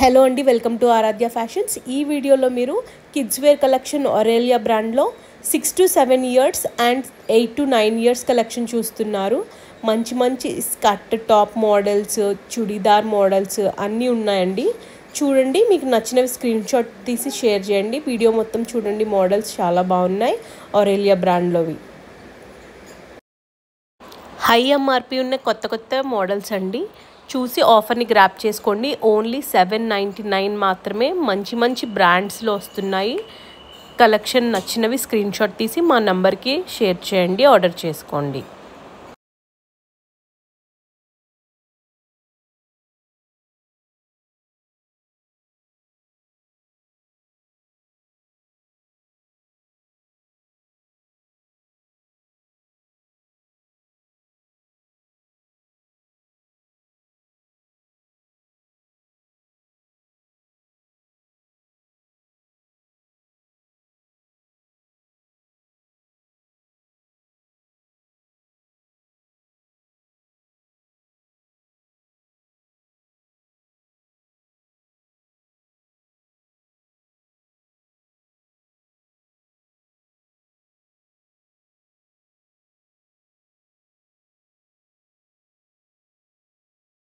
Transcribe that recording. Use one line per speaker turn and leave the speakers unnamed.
Hello అండి, welcome to Aaradhya fashions. ఈ వీడియోలో మీరు కిడ్స్ వేర్ కలెక్షన్ ఆరెలియా బ్రాండ్లో 6 to 7 years and 8 to 9 years collection చూస్తున్నారు. మంచి మంచి skirt top models, churidar models అన్నీ ఉన్నాయండి. చూడండి, మీకు నచ్చినవి స్క్రీన్ షాట్ తీసి షేర్ చేయండి. వీడియో మొత్తం చూడండి, మోడల్స్ చాలా బాగున్నాయి ఆరెలియా బ్రాండ్లోవి. హై ఎంఆర్పి ఉన్న కొత్త మోడల్స్ అండి. చూసి ఆఫర్ని గ్రాప్ చేసుకోండి. ఓన్లీ $7.99 మాత్రమే. మంచి బ్రాండ్స్లో వస్తున్నాయి. కలెక్షన్ నచ్చినవి స్క్రీన్ షాట్ తీసి మా నెంబర్కి షేర్ చేయండి, ఆర్డర్ చేసుకోండి.